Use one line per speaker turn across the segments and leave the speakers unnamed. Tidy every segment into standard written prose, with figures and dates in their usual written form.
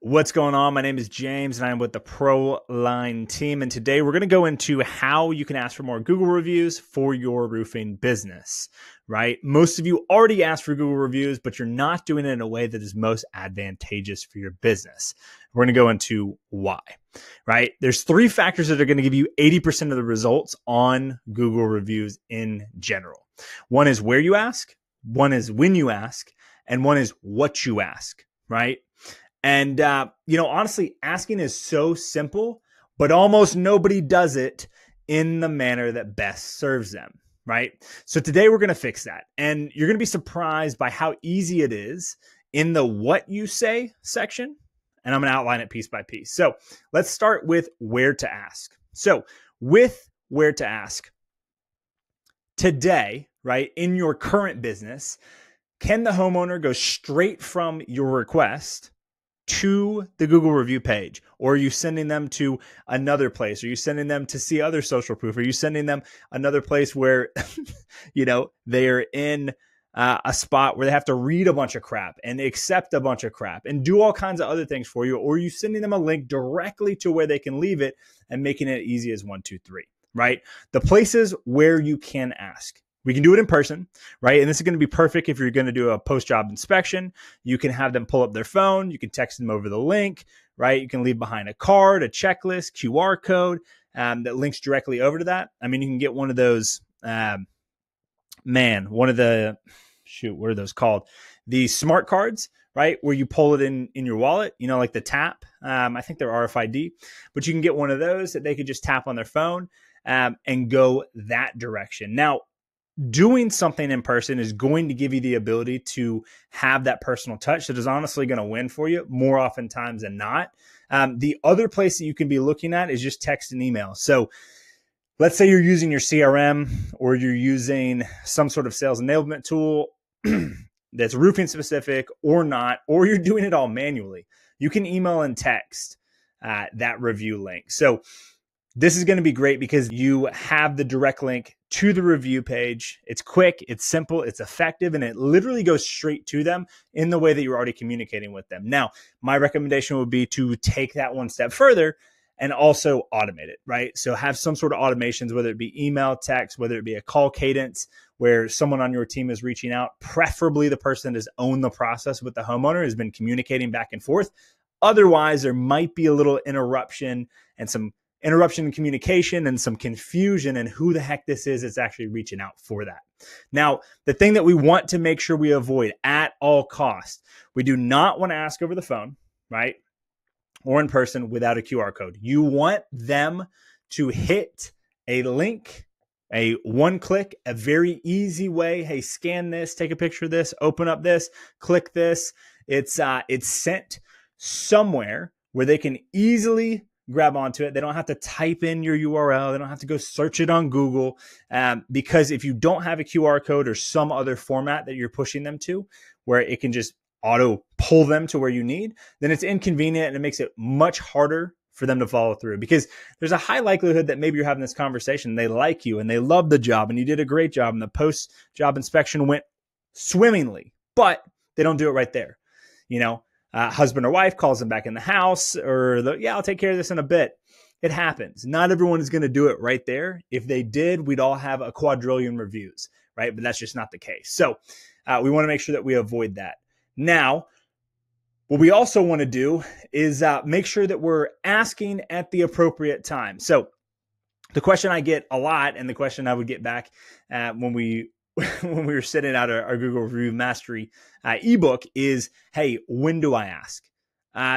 What's going on? My name is James and I'm with the ProLine team. And today we're going to go into how you can ask for more Google reviews for your roofing business, right? Most of you already ask for Google reviews, but you're not doing it in a way that is most advantageous for your business. We're going to go into why, right? There's three factors that are going to give you 80% of the results on Google reviews in general. One is where you ask, one is when you ask, and one is what you ask, right? And, honestly, asking is so simple, but almost nobody does it in the manner that best serves them, right? So today we're going to fix that. And you're going to be surprised by how easy it is in the what you say section. And I'm going to outline it piece by piece. So let's start with where to ask. So with where to ask today, right, in your current business, can the homeowner go straight from your request to the Google review page? Or are you sending them to another place? Are you sending them to see other social proof? Are you sending them another place where, they're in a spot where they have to read a bunch of crap and accept a bunch of crap and do all kinds of other things for you? Or are you sending them a link directly to where they can leave it and making it easy as 1, 2, 3, right? The places where you can ask. We can do it in person, right? And this is going to be perfect if you're going to do a post-job inspection. You can have them pull up their phone. You can text them over the link, right? You can leave behind a card, a checklist, QR code that links directly over to that. I mean, you can get one of those, what are those called? The smart cards, right? Where you pull it in your wallet, like the tap. I think they're RFID, but you can get one of those that they could just tap on their phone and go that direction. Now, doing something in person is going to give you the ability to have that personal touch that is honestly going to win for you more oftentimes than not. The other place that you can be looking at is just text and email. So let's say you're using your CRM or you're using some sort of sales enablement tool that's roofing specific or not, or you're doing it all manually. You can email and text that review link. So this is going to be great because you have the direct link to the review page. It's quick, it's simple, it's effective, and it literally goes straight to them in the way that you're already communicating with them. Now, my recommendation would be to take that one step further and also automate it, right? So have some sort of automations, whether it be email, text, whether it be a call cadence where someone on your team is reaching out, preferably the person that has owned the process with the homeowner, has been communicating back and forth. Otherwise, there might be a little interruption in communication and some confusion in who the heck this is that's actually reaching out for that. Now, the thing that we want to make sure we avoid at all costs, we do not want to ask over the phone, right? Or in person without a QR code. You want them to hit a link, a one click, a very easy way. Hey, scan this, take a picture of this, open up this, click this. It's sent somewhere where they can easily grab onto it. They don't have to type in your URL. They don't have to go search it on Google. Because if you don't have a QR code or some other format that you're pushing them to where it can just auto pull them to where you need, then it's inconvenient and it makes it much harder for them to follow through, because there's a high likelihood that maybe you're having this conversation, they like you and they love the job and you did a great job and the post-job inspection went swimmingly, but they don't do it right there. Husband or wife calls them back in the house I'll take care of this in a bit. It happens. Not everyone is going to do it right there. If they did, we'd all have a quadrillion reviews, right? But that's just not the case. So we want to make sure that we avoid that. Now, what we also want to do is make sure that we're asking at the appropriate time. So the question I get a lot, and the question I would get back when we were sitting out our Google Review Mastery ebook is, hey, when do I ask?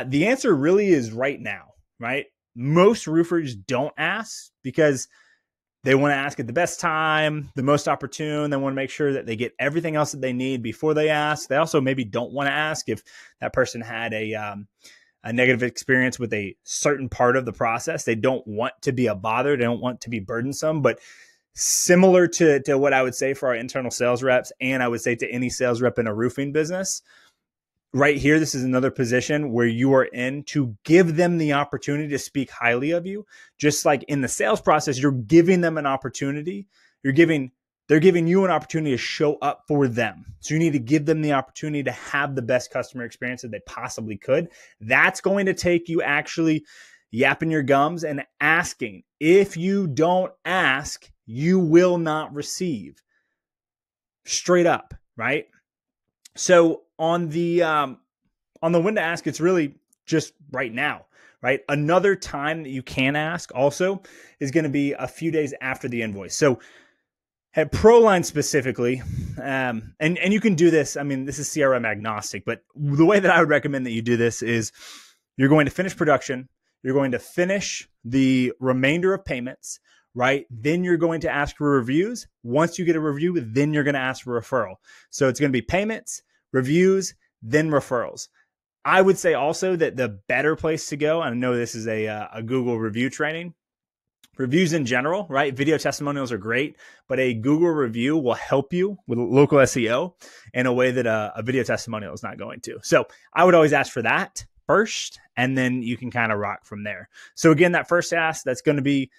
The answer really is right now, right? Most roofers don't ask because they want to ask at the best time, the most opportune. They want to make sure that they get everything else that they need before they ask. They also maybe don't want to ask if that person had a negative experience with a certain part of the process. They don't want to be a bother. They don't want to be burdensome, but similar to what I would say for our internal sales reps, and I would say to any sales rep in a roofing business, right here, this is another position where you are in to give them the opportunity to speak highly of you. Just like in the sales process, you're giving them an opportunity. You're giving they're giving you an opportunity to show up for them. So you need to give them the opportunity to have the best customer experience that they possibly could. That's going to take you actually yapping your gums and asking. If you don't ask, you will not receive. Straight up, right? So on the when to ask, it's really just right now, right? Another time that you can ask also is going to be a few days after the invoice. So at ProLine specifically, and you can do this. I mean, this is CRM agnostic, but the way that I would recommend that you do this is you're going to finish production. You're going to finish the remainder of payments, right? Then you're going to ask for reviews. Once you get a review, then you're going to ask for referral. So it's going to be payments, reviews, then referrals. I would say also that the better place to go, and I know this is a Google review training, reviews in general, right? Video testimonials are great, but a Google review will help you with local SEO in a way that a video testimonial is not going to. So I would always ask for that first, and then you can kind of rock from there. So again, that first ask, that's going to be,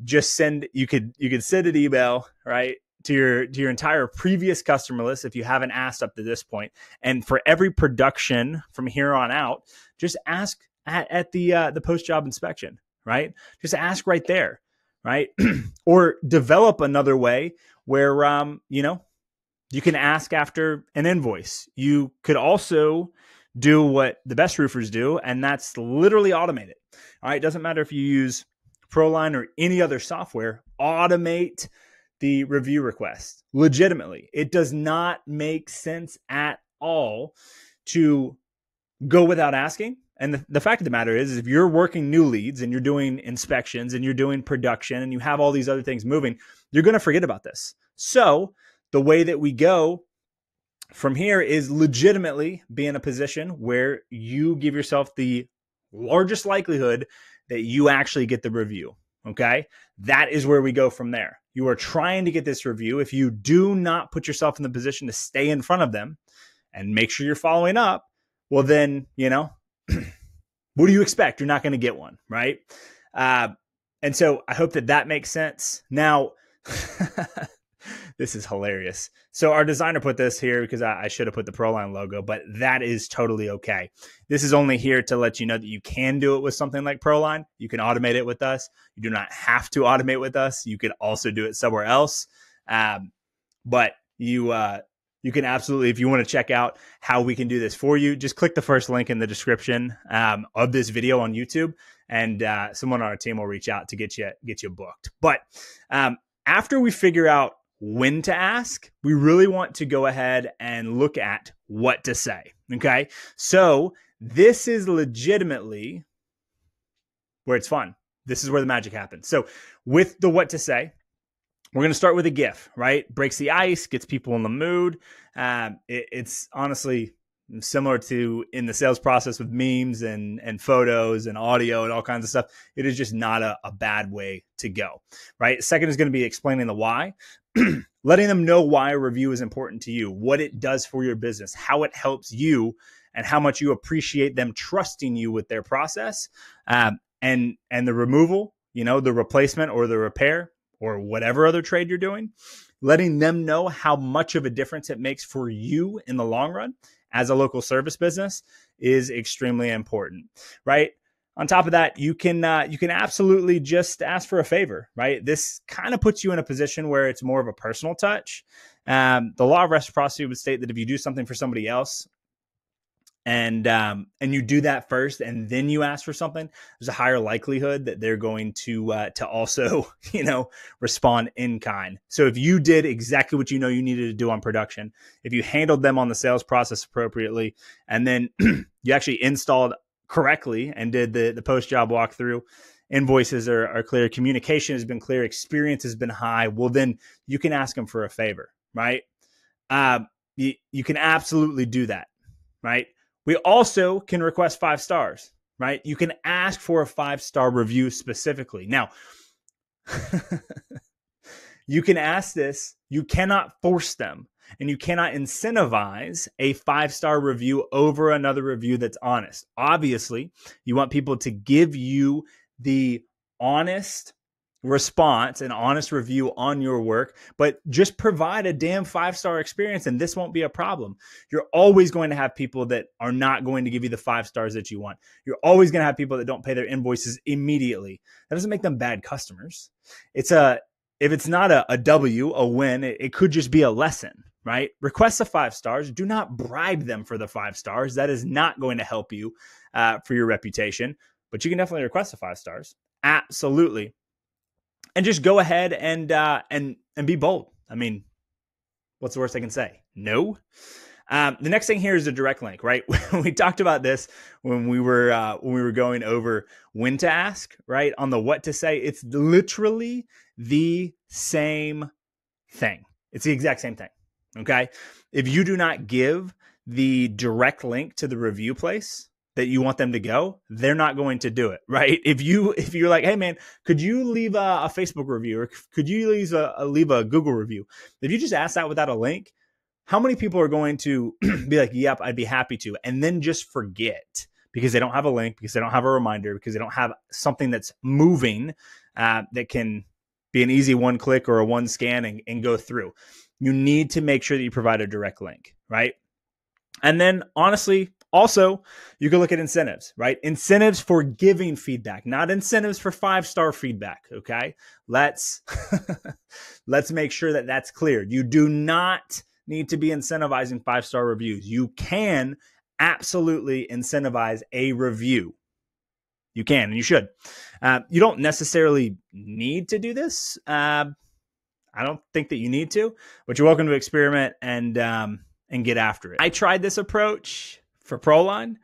just send, you could send an email, right, to your entire previous customer list if you haven't asked up to this point. And for every production from here on out, just ask at the post-job inspection, right? Just ask right there, right? Or develop another way where, you can ask after an invoice. You could also do what the best roofers do, and that's literally automate it. All right. It doesn't matter if you use ProLine or any other software, automate the review request legitimately. It does not make sense at all to go without asking. And the fact of the matter is if you're working new leads and you're doing inspections and you're doing production and you have all these other things moving, you're going to forget about this. So the way that we go from here is legitimately be in a position where you give yourself the largest likelihood that you actually get the review. Okay. That is where we go from there. You are trying to get this review. If you do not put yourself in the position to stay in front of them and make sure you're following up, well, then, what do you expect? You're not going to get one, right? And so I hope that makes sense. Now, this is hilarious. So our designer put this here because I should have put the ProLine logo, but that is totally okay. This is only here to let you know that you can do it with something like ProLine. You can automate it with us. You do not have to automate with us. You could also do it somewhere else. But you can absolutely, if you want to check out how we can do this for you, just click the first link in the description of this video on YouTube, and someone on our team will reach out to get you booked. But after we figure out when to ask, we really want to go ahead and look at what to say. Okay. So this is legitimately where it's fun. This is where the magic happens. So with the what to say, we're going to start with a GIF, right? Breaks the ice, gets people in the mood. It's honestly similar to in the sales process with memes and photos and audio and all kinds of stuff. It is just not a bad way to go, right? Second is going to be explaining the why, letting them know why a review is important to you, what it does for your business, how it helps you, and how much you appreciate them trusting you with their process, and the removal, the replacement or the repair or whatever other trade you're doing, letting them know how much of a difference it makes for you in the long run as a local service business is extremely important, right? On top of that, you can absolutely just ask for a favor, right? This kind of puts you in a position where it's more of a personal touch. The law of reciprocity would state that if you do something for somebody else, and you do that first, and then you ask for something, there's a higher likelihood that they're going to also, respond in kind. So if you did exactly what you needed to do on production, if you handled them on the sales process appropriately, and then you actually installed correctly and did the post-job walkthrough, invoices are clear, communication has been clear, experience has been high, well, then you can ask them for a favor, right? You can absolutely do that, right? We also can request 5 stars, right? You can ask for a 5-star review specifically. Now, you can ask this. You cannot force them, and you cannot incentivize a 5-star review over another review that's honest. Obviously, you want people to give you the honest response, an honest review on your work, but just provide a damn 5-star experience and this won't be a problem. You're always going to have people that are not going to give you the 5 stars that you want. You're always going to have people that don't pay their invoices immediately. That doesn't make them bad customers. If it's not a W, a win, it could just be a lesson, right? Request the 5 stars. Do not bribe them for the 5 stars. That is not going to help you for your reputation, but you can definitely request the 5 stars. Absolutely. And just go ahead and be bold. I mean, what's the worst I can say? No. The next thing here is a direct link, right? We talked about this when we were going over when to ask, right? On the what to say, it's literally the same thing. It's the exact same thing. Okay. If you do not give the direct link to the review place that you want them to go, they're not going to do it, right? If you're like, hey man, could you leave a Facebook review or could you leave a Google review? If you just ask that without a link, how many people are going to be like, yep, I'd be happy to, and then just forget because they don't have a link, because they don't have a reminder, because they don't have something that's moving that can be an easy one click or a one scan and go through. You need to make sure that you provide a direct link, right? And then honestly, also, you can look at incentives, right? Incentives for giving feedback, not incentives for 5-star feedback, okay? Let's make sure that that's clear. You do not need to be incentivizing 5-star reviews. You can absolutely incentivize a review. You can, and you should. You don't necessarily need to do this. I don't think that you need to, but you're welcome to experiment and get after it. I tried this approach for ProLine,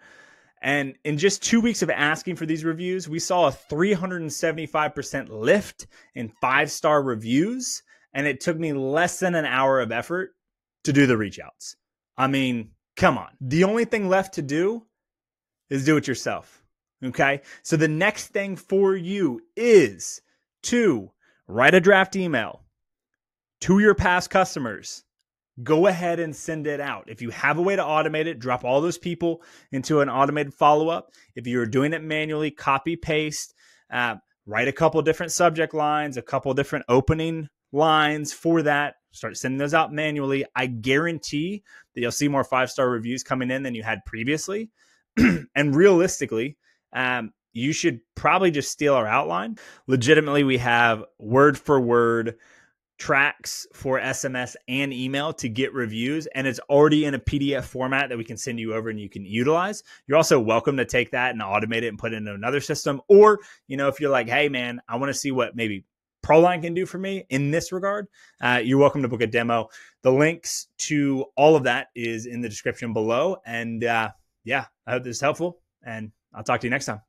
and in just 2 weeks of asking for these reviews, we saw a 375% lift in 5-star reviews, and it took me less than an hour of effort to do the reach outs. I mean, come on. The only thing left to do is do it yourself. Okay. So the next thing for you is to write a draft email to your past customers. Go ahead and send it out. If you have a way to automate it, drop all those people into an automated follow-up. If you're doing it manually, copy, paste, write a couple different subject lines, a couple different opening lines for that. Start sending those out manually. I guarantee that you'll see more 5-star reviews coming in than you had previously. And realistically, you should probably just steal our outline. Legitimately, we have word for word tracks for SMS and email to get reviews, and it's already in a PDF format that we can send you over and you can utilize. You're also welcome to take that and automate it and put it into another system. Or, if you're like, hey man, I want to see what maybe ProLine can do for me in this regard, you're welcome to book a demo. The links to all of that is in the description below. And I hope this is helpful, and I'll talk to you next time.